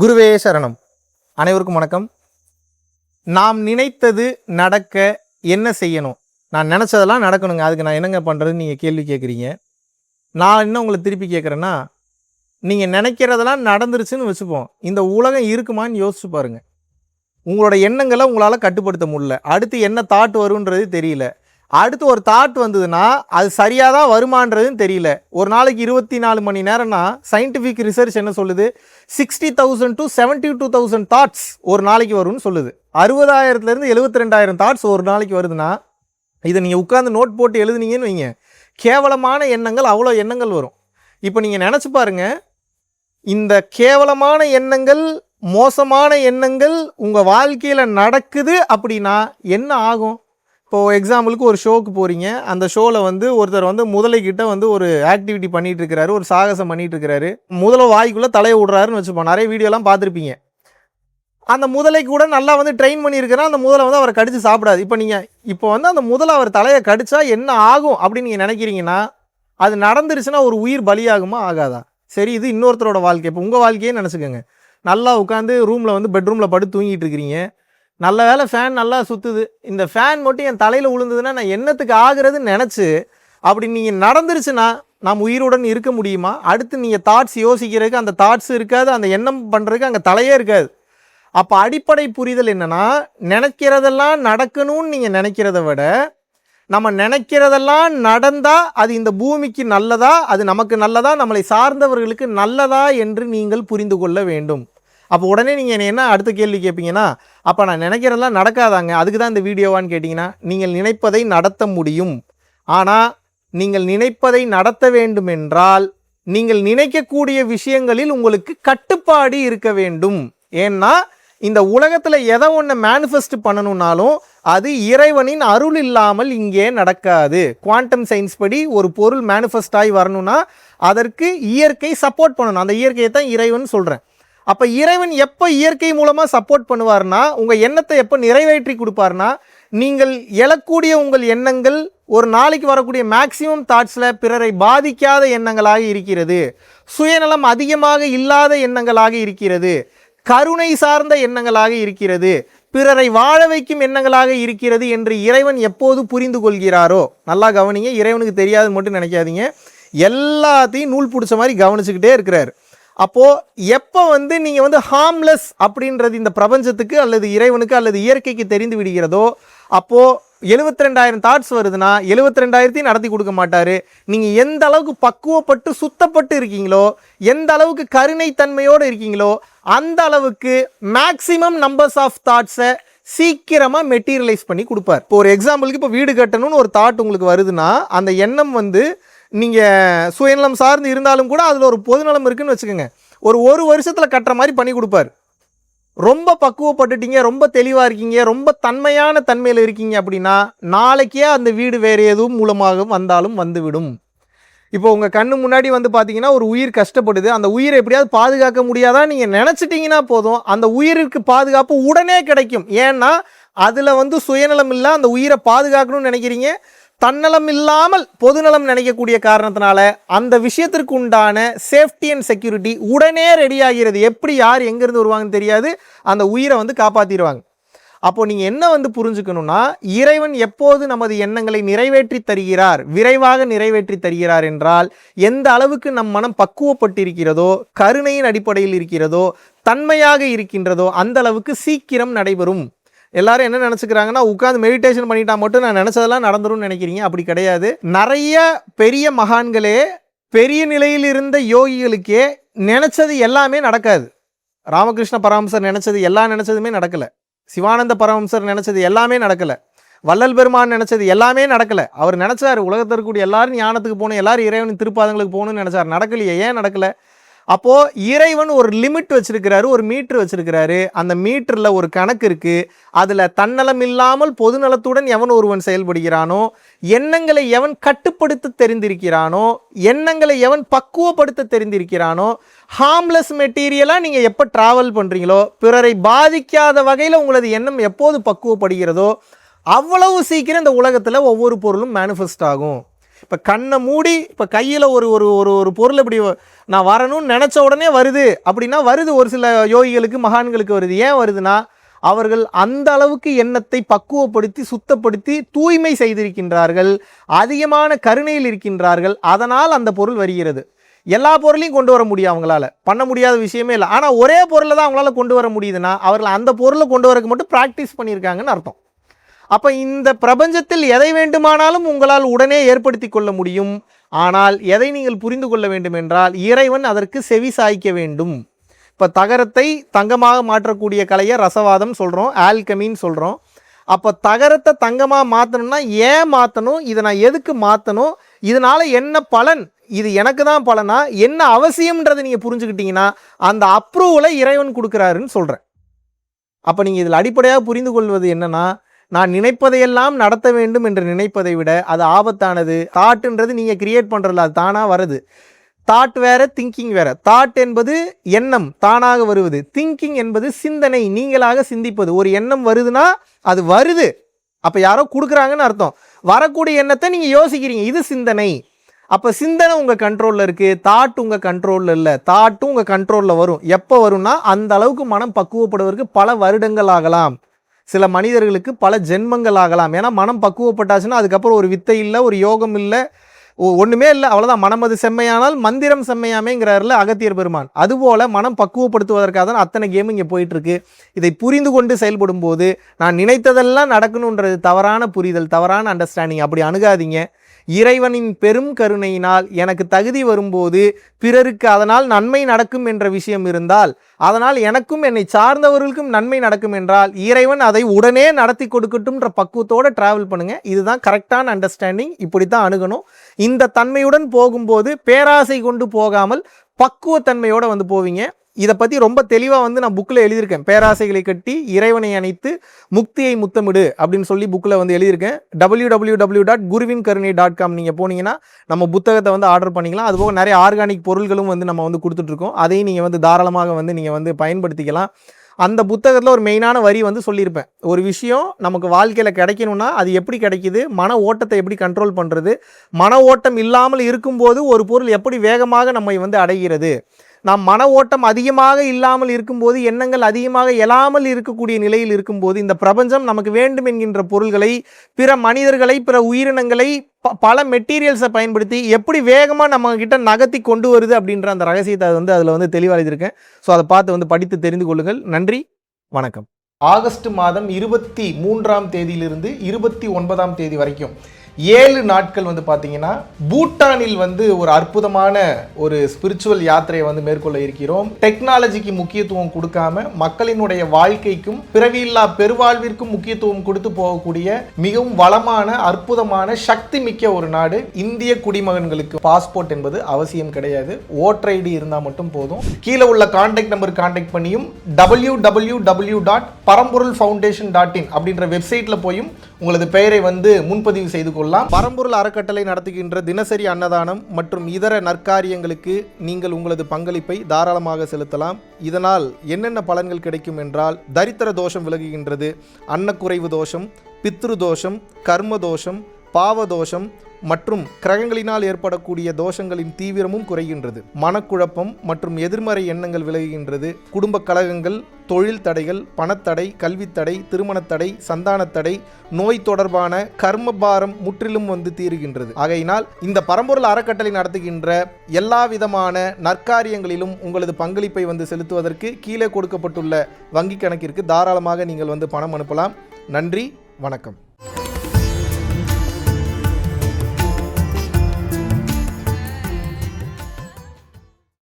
குருவே சரணம். அனைவருக்கும் வணக்கம். நாம் நினைத்தது நடக்க என்ன செய்யணும்? நான் நினச்சதெல்லாம் நடக்கணுங்க, அதுக்கு நான் என்னங்க பண்ணுறதுன்னு நீங்கள் கேள்வி கேட்குறீங்க. நான் இன்னும் உங்களை திருப்பி கேட்குறேன்னா, நீங்கள் நினைக்கிறதெல்லாம் நடந்துருச்சுன்னு வச்சுப்போம், இந்த உலகம் இருக்குமான்னு யோசிச்சு பாருங்கள். உங்களோட எண்ணங்களை உங்களால் கட்டுப்படுத்த முடியல. அடுத்து என்ன தாட் வருன்றது தெரியல. அடுத்து ஒரு தாட் வந்ததுன்னா அது சரியாக தான் வருமானதுன்னு தெரியல. ஒரு நாளைக்கு 24 மணி நேரம்னா சயின்டிஃபிக் ரிசர்ச் என்ன சொல்லுது? 60,000 to 72,000 தாட்ஸ் ஒரு நாளைக்கு வரும்னு சொல்லுது. 60,000 72,000 தாட்ஸ் ஒரு நாளைக்கு வருதுன்னா, இதை நீங்கள் உட்காந்து நோட் போட்டு எழுதுனீங்கன்னு வைங்க, கேவலமான எண்ணங்கள் அவ்வளோ எண்ணங்கள் வரும். இப்போ நீங்கள் நினச்சி பாருங்கள், இந்த கேவலமான எண்ணங்கள், மோசமான எண்ணங்கள் உங்கள் வாழ்க்கையில் நடக்குது அப்படின்னா என்ன ஆகும்? இப்போது எக்ஸாம்பிளுக்கு ஒரு ஷோக்கு போகிறீங்க, அந்த ஷோவில் ஒருத்தர் முதலைக்கிட்ட ஒரு ஆக்டிவிட்டி பண்ணிகிட்டு இருக்கிறாரு, ஒரு சாகசம் பண்ணிகிட்டு இருக்கிறாரு. முதலை வாய்க்குள்ளே தலையை விடுறாருன்னு வச்சுப்போம். நிறைய வீடியோலாம் பார்த்துருப்பீங்க. அந்த முதலைக்கு கூட நல்லா ட்ரெயின் பண்ணியிருக்கிறா, அந்த முதலை அவரை கடித்து சாப்பிடாது. இப்போ அந்த முதலை அவர் தலையை கடித்தா என்ன ஆகும் அப்படின்னு நீங்கள் நினைக்கிறீங்கன்னா, அது நடந்துருச்சுன்னா ஒரு உயிர் பலியாகுமா ஆகாதா? சரி, இது இன்னொருத்தரோட வாழ்க்கை. இப்போ உங்கள் வாழ்க்கையே நினச்சிக்கோங்க. நல்லா உட்காந்து ரூமில் பெட்ரூமில் படுத்து தூங்கிட்டு இருக்கிறீங்க. நல்ல வேலை ஃபேன் நல்லா சுற்றுது, இந்த ஃபேன் மட்டும் என் தலையில் விழுந்ததுன்னா நான் என்னத்துக்கு ஆகுறதுன்னு நினச்சி அப்படி நீங்கள் நடந்துருச்சுன்னா நாம் உயிருடன் இருக்க முடியுமா? அடுத்து நீங்கள் தாட்ஸ் யோசிக்கிறதுக்கு அந்த தாட்ஸ் இருக்காது, அந்த எண்ணம் பண்ணுறதுக்கு அங்கே தலையே இருக்காது. அப்போ அடிப்படை புரிதல் என்னென்னா, நினைக்கிறதெல்லாம் நடக்கணும்னு நீங்கள் நினைக்கிறத விட, நம்ம நினைக்கிறதெல்லாம் நடந்தால் அது இந்த பூமிக்கு நல்லதா, அது நமக்கு நல்லதா, நம்மளை சார்ந்தவர்களுக்கு நல்லதா என்று நீங்கள் புரிந்து கொள்ள வேண்டும். அப்போ உடனே நீங்கள் என்ன அடுத்த கேள்வி கேட்பீங்கன்னா, அப்போ நான் நினைக்கிறதெல்லாம் நடக்காதாங்க, அதுக்கு தான் இந்த வீடியோவான்னு கேட்டிங்கன்னா, நீங்கள் நினைப்பதை நடத்த முடியும். ஆனால் நீங்கள் நினைப்பதை நடத்த வேண்டும் என்றால் நீங்கள் நினைக்கக்கூடிய விஷயங்களில் உங்களுக்கு கட்டுப்பாடு இருக்க வேண்டும். ஏன்னா இந்த உலகத்தில் எதை ஒன்று மேனிஃபெஸ்ட் பண்ணணும்னாலும் அது இறைவனின் அருள் இல்லாமல் இங்கே நடக்காது. குவாண்டம் சயின்ஸ் படி ஒரு பொருள் மேனிஃபெஸ்ட் ஆகி வரணும்னா அதற்கு இயற்கை சப்போர்ட் பண்ணணும். அந்த இயற்கையை தான் இறைவன் சொல்கிறேன். அப்போ இறைவன் எப்போ இயற்கை மூலமாக சப்போர்ட் பண்ணுவார்னா, உங்கள் எண்ணத்தை எப்போ நிறைவேற்றி கொடுப்பார்னா, நீங்கள் எழக்கூடிய உங்கள் எண்ணங்கள் ஒரு நாளைக்கு வரக்கூடிய மேக்சிமம் தாட்ஸில் பிறரை பாதிக்காத எண்ணங்களாக இருக்கிறது, சுயநலம் அதிகமாக இல்லாத எண்ணங்களாக இருக்கிறது, கருணை சார்ந்த எண்ணங்களாக இருக்கிறது, பிறரை வாழ வைக்கும் எண்ணங்களாக இருக்கிறது என்று இறைவன் எப்போது புரிந்து கொள்கிறாரோ, நல்லா கவனிங்க, இறைவனுக்கு தெரியாதுன்னு மட்டும் நினைக்காதீங்க, எல்லாத்தையும் நூல் பிடிச்ச மாதிரி கவனிச்சுக்கிட்டே இருக்கிறார். அப்போது எப்போ நீங்கள் ஹார்ம்லெஸ் அப்படின்றது இந்த பிரபஞ்சத்துக்கு அல்லது இறைவனுக்கு அல்லது இயற்கைக்கு தெரிந்து விடுகிறதோ, அப்போது 72,000 தாட்ஸ் வருதுன்னா 72,000 நடத்தி கொடுக்க மாட்டார். நீங்கள் எந்த அளவுக்கு பக்குவப்பட்டு சுத்தப்பட்டு இருக்கீங்களோ, எந்த அளவுக்கு கருணைத்தன்மையோடு இருக்கீங்களோ, அந்த அளவுக்கு மேக்சிமம் நம்பர்ஸ் ஆஃப் தாட்ஸை சீக்கிரமாக மெட்டீரியலைஸ் பண்ணி கொடுப்பார். இப்போ ஒரு எக்ஸாம்பிளுக்கு, இப்போ வீடு கட்டணும்னு ஒரு தாட் உங்களுக்கு வருதுன்னா, அந்த எண்ணம் நீங்கள் சுயநலம் சார்ந்து இருந்தாலும் கூட அதில் ஒரு பொதுநலம் இருக்குன்னு வச்சுக்கோங்க, ஒரு வருஷத்தில் கட்டுற மாதிரி பண்ணி கொடுப்பார். ரொம்ப பக்குவப்பட்டுட்டீங்க, ரொம்ப தெளிவாக இருக்கீங்க, ரொம்ப தன்மையான தன்மையில் இருக்கீங்க அப்படின்னா நாளைக்கே அந்த வீடு வேறு எதுவும் மூலமாக வந்தாலும் வந்துவிடும். இப்போ உங்கள் கண்ணு முன்னாடி பார்த்தீங்கன்னா ஒரு உயிர் கஷ்டப்படுது, அந்த உயிரை எப்படியாவது பாதுகாக்க முடியாதா நீங்கள் நினச்சிட்டிங்கன்னா போதும், அந்த உயிருக்கு பாதுகாப்பு உடனே கிடைக்கும். ஏன்னா அதில் சுயநலம் இல்லை, அந்த உயிரை பாதுகாக்கணும்னு நினைக்கிறீங்க, தன்னலம் இல்லாமல் பொதுநலம் நினைக்கக்கூடிய காரணத்தினால அந்த விஷயத்திற்கு உண்டான சேஃப்டி அண்ட் செக்யூரிட்டி உடனே ரெடி ஆகிறது. எப்படி யார் எங்கேருந்து வருவாங்கன்னு தெரியாது, அந்த உயிரை காப்பாற்றிடுவாங்க. அப்போது நீங்கள் என்ன புரிஞ்சுக்கணும்னா, இறைவன் எப்போது நமது எண்ணங்களை நிறைவேற்றி தருகிறார், விரைவாக நிறைவேற்றி தருகிறார் என்றால் எந்த அளவுக்கு நம் மனம் பக்குவப்பட்டிருக்கிறதோ, கருணையின் அடிப்படையில் இருக்கிறதோ, தன்மையாக இருக்கின்றதோ அந்த அளவுக்கு சீக்கிரம் நடைபெறும். எல்லாரும் என்ன நினச்சிக்கிறாங்கன்னா, உட்காந்து மெடிடேஷன் பண்ணிட்டா மட்டும் நான் நினச்சதெல்லாம் நடந்துரும்னு நினைக்கிறீங்க. அப்படி கிடையாது. நிறைய பெரிய மகான்களே, பெரிய நிலையில் இருந்த யோகிகளுக்கே நினச்சது எல்லாமே நடக்காது. ராமகிருஷ்ண பரமஹம்சர் நினச்சதுமே நடக்கலை. சிவானந்த பரமஹம்சர் நினச்சது எல்லாமே நடக்கலை. வள்ளல் பெருமான் நினச்சது எல்லாமே நடக்கலை. அவர் நினச்சார் உலகத்தில் இருக்கக்கூடிய எல்லாரும் ஞானத்துக்கு போகணும், எல்லாரும் இறைவனின் திருப்பாதங்களுக்கு போகணும்னு நினச்சார். நடக்கலையே. ஏன் நடக்கலை? அப்போது இறைவன் ஒரு லிமிட் வச்சிருக்கிறாரு, ஒரு மீட்ரு வச்சிருக்கிறாரு. அந்த மீட்டரில் ஒரு கணக்கு இருக்குது. அதில் தன்னலம் இல்லாமல் பொதுநலத்துடன் எவன் ஒருவன் செயல்படுகிறானோ, எண்ணங்களை எவன் கட்டுப்படுத்த தெரிந்திருக்கிறானோ, எண்ணங்களை எவன் பக்குவப்படுத்த தெரிந்திருக்கிறானோ, ஹார்ம்லெஸ் மெட்டீரியலாக நீங்கள் எப்போ ட்ராவல் பண்ணுறீங்களோ, பிறரை பாதிக்காத வகையில் உங்களது எண்ணம் எப்போது பக்குவப்படுகிறதோ அவ்வளவு சீக்கிரம் இந்த உலகத்தில் ஒவ்வொரு பொருளும் மேனிஃபெஸ்ட் ஆகும். இப்போ கண்ணை மூடி இப்போ கையில் ஒரு ஒரு ஒரு ஒரு பொருள் இப்படி நான் வரணும்னு நினச்ச உடனே வருது அப்படின்னா வருது. ஒரு சில யோகிகளுக்கு மகான்களுக்கு வருது. ஏன் வருதுன்னா அவர்கள் அந்த அளவுக்கு எண்ணத்தை பக்குவப்படுத்தி சுத்தப்படுத்தி தூய்மை செய்திருக்கின்றார்கள், அதிகமான கருணையில் இருக்கின்றார்கள். அதனால் அந்த பொருள் வருகிறது. எல்லா பொருளையும் கொண்டு வர முடியும், அவங்களால பண்ண முடியாத விஷயமே இல்லை. ஆனால் ஒரே பொருளை தான் அவங்களால கொண்டு வர முடியுதுன்னா அவர்கள் அந்த பொருளை கொண்டு வரக்கு மட்டும் ப்ராக்டிஸ் பண்ணியிருக்காங்கன்னு அர்த்தம். அப்போ இந்த பிரபஞ்சத்தில் எதை வேண்டுமானாலும் உங்களால் உடனே ஏற்படுத்தி கொள்ள முடியும். ஆனால் எதை நீங்கள் புரிந்து கொள்ள வேண்டும் என்றால் இறைவன் அதற்கு செவி சாய்க்க வேண்டும். இப்போ தகரத்தை தங்கமாக மாற்றக்கூடிய கலையை ரசவாதம் சொல்கிறோம், ஆல்கமின்னு சொல்கிறோம். அப்போ தகரத்தை தங்கமாக மாற்றணும்னா ஏன் மாற்றணும், இதை நான் எதுக்கு மாற்றணும், இதனால் என்ன பலன், இது எனக்கு தான் பலனா, என்ன அவசியம்ன்றதை நீங்கள் புரிஞ்சுக்கிட்டீங்கன்னா அந்த அப்ரூவலை இறைவன் கொடுக்குறாருன்னு சொல்கிறேன். அப்போ நீங்கள் இதில் அடிப்படையாக புரிந்து கொள்வது என்னென்னா, நான் நினைப்பதையெல்லாம் நடத்த வேண்டும் என்று நினைப்பதை விட அது ஆபத்தானது. தாட்டுன்றது நீங்கள் கிரியேட் பண்ணுறதில்ல, அது தானாக வருது. தாட் வேறு, திங்கிங் வேறு. தாட் என்பது எண்ணம் தானாக வருவது, திங்கிங் என்பது சிந்தனை நீங்களாக சிந்திப்பது. ஒரு எண்ணம் வருதுன்னா அது வருது, அப்போ யாரோ கொடுக்குறாங்கன்னு அர்த்தம். வரக்கூடிய எண்ணத்தை நீங்கள் யோசிக்கிறீங்க, இது சிந்தனை. அப்போ சிந்தனை உங்கள் கண்ட்ரோலில் இருக்குது, தாட் உங்கள் கண்ட்ரோலில் இல்லை. தாட்டும் உங்கள் கண்ட்ரோலில் வரும். எப்போ வரும்னா அந்த அளவுக்கு மனம் பக்குவப்படுவதற்கு பல வருடங்கள் ஆகலாம், சில மனிதர்களுக்கு பல ஜென்மங்கள் ஆகலாம். ஏன்னா மனம் பக்குவப்பட்டாச்சுன்னா அதுக்கப்புறம் ஒரு வித்தை இல்லை, ஒரு யோகம் இல்லை, ஒன்றுமே இல்லை, அவ்வளோதான். மனம் அது செம்மையானால் மந்திரம் செம்மையாமேங்கிறாருல அகத்தியர் பெருமான். அதுபோல் மனம் பக்குவப்படுத்துவதற்காக தான் அத்தனை கேம் இங்கே போயிட்டுருக்கு. இதை புரிந்து கொண்டு செயல்படும் போது நான் நினைத்ததெல்லாம் நடக்கணுன்றது தவறான புரிதல், தவறான அண்டர்ஸ்டாண்டிங். அப்படி அணுகாதீங்க. இறைவனின் பெரும் கருணையினால் எனக்கு தகுதி வரும்போது பிறருக்கு அதனால் நன்மை நடக்கும் என்ற விஷயம் இருந்தால், அதனால் எனக்கும் என்னை சார்ந்தவர்களுக்கும் நன்மை நடக்கும் என்றால் இறைவன் அதை உடனே நடத்தி கொடுக்கட்டும்ன்ற பக்குவத்தோடு ட்ராவல் பண்ணுங்கள். இதுதான் கரெக்டான அண்டர்ஸ்டாண்டிங். இப்படி தான் அணுகணும். இந்த தன்மையுடன் போகும்போது பேராசை கொண்டு போகாமல் பக்குவத்தன்மையோடு வந்து போவீங்க. இதை பற்றி ரொம்ப தெளிவாக வந்து நான் புக்கில் எழுதியிருக்கேன். பேராசைகளை கட்டி இறைவனை அணைத்து முக்தியை முத்தமிடு அப்படின்னு சொல்லி புக்கில் வந்து எழுதியிருக்கேன். www.guruvinkarunai.com நீங்கள் போனீங்கன்னா நம்ம புத்தகத்தை வந்து ஆர்டர் பண்ணிக்கலாம். அதுபோக நிறைய ஆர்கானிக் பொருள்களும் வந்து நம்ம வந்து கொடுத்துட்ருக்கோம். அதையும் நீங்கள் வந்து தாராளமாக வந்து நீங்கள் வந்து பயன்படுத்திக்கலாம். அந்த புத்தகத்தில் ஒரு மெயினான வரி வந்து சொல்லியிருப்பேன். ஒரு விஷயம் நமக்கு வாழ்க்கையில் கிடைக்கணும்னா அது எப்படி கிடைக்கிது, மன ஓட்டத்தை எப்படி கண்ட்ரோல் பண்ணுறது, மன ஓட்டம் இல்லாமல் இருக்கும்போது ஒரு பொருள் எப்படி வேகமாக நம்மை வந்து அடைகிறது, நாம் மன ஓட்டம் அதிகமாக இல்லாமல் இருக்கும்போது, எண்ணங்கள் அதிகமாக எழாமல் இருக்கக்கூடிய நிலையில் இருக்கும்போது இந்த பிரபஞ்சம் நமக்கு வேண்டும் என்கின்ற பொருள்களை, பிற மனிதர்களை, பிற உயிரினங்களை, பல மெட்டீரியல்ஸை பயன்படுத்தி எப்படி வேகமாக நம்ம கிட்ட நகர்த்தி கொண்டு வருது அப்படின்ற அந்த ரகசியத்தை வந்து அதில் வந்து தெளிவாக எழுதியிருக்கேன். ஸோ அதை பார்த்து வந்து படித்து தெரிந்து கொள்ளுங்கள். நன்றி, வணக்கம். ஆகஸ்ட் மாதம் 23ஆம் தேதியிலிருந்து 29ஆம் தேதி வரைக்கும் 7 நாட்கள் வந்து பார்த்தீங்கன்னா பூட்டானில் வந்து ஒரு அற்புதமான ஒரு ஸ்பிரிச்சுவல் யாத்திரையை வந்து மேற்கொள்ள இருக்கிறோம். டெக்னாலஜிக்கு முக்கியத்துவம் கொடுக்காம மக்களினுடைய வாழ்க்கைக்கும் பிறவியில்லா பெருவாழ்விற்கும் முக்கியத்துவம் கொடுத்து போகக்கூடிய மிகவும் வளமான அற்புதமான சக்தி மிக்க ஒரு நாடு. இந்திய குடிமகன்களுக்கு பாஸ்போர்ட் என்பது அவசியம் கிடையாது, ஓட்டர் ஐடி இருந்தால் மட்டும் போதும். கீழே உள்ள கான்டாக்ட் நம்பர் கான்டாக்ட் பண்ணியும் www.paramporulfoundation.in அப்படின்ற வெப்சைட்டில் போயும் உங்களது பெயரை வந்து முன்பதிவு செய்து கொள்ளலாம். பரம்பொருள் அறக்கட்டளை நடத்துகின்ற தினசரி அன்னதானம் மற்றும் இதர நற்காரியங்களுக்கு நீங்கள் உங்களது பங்களிப்பை தாராளமாக செலுத்தலாம். இதனால் என்னென்ன பலன்கள் கிடைக்கும் என்றால், தரித்திர தோஷம் விலகுகின்றது, அன்னக்குறைவு தோஷம், பித்ரு தோஷம், கர்ம தோஷம், பாவ தோஷம் மற்றும் கிரகங்களினால் ஏற்படக்கூடிய தோஷங்களின் தீவிரமும் குறைகின்றது. மனக்குழப்பம் மற்றும் எதிர்மறை எண்ணங்கள் விலகுகின்றது. குடும்ப கலகங்கள், தொழில் தடைகள், பணத்தடை, கல்வித்தடை, திருமணத்தடை, சந்தானத்தடை, நோய் தொடர்பான கர்மபாரம் முற்றிலும் வந்து தீருகின்றது. ஆகையினால் இந்த பரம்பொருள் அறக்கட்டளை நடத்துகின்ற எல்லா விதமான நற்காரியங்களிலும் உங்களது பங்களிப்பை வந்து செலுத்துவதற்கு கீழே கொடுக்கப்பட்டுள்ள வங்கி கணக்கிற்கு தாராளமாக நீங்கள் வந்து பணம் அனுப்பலாம். நன்றி, வணக்கம்.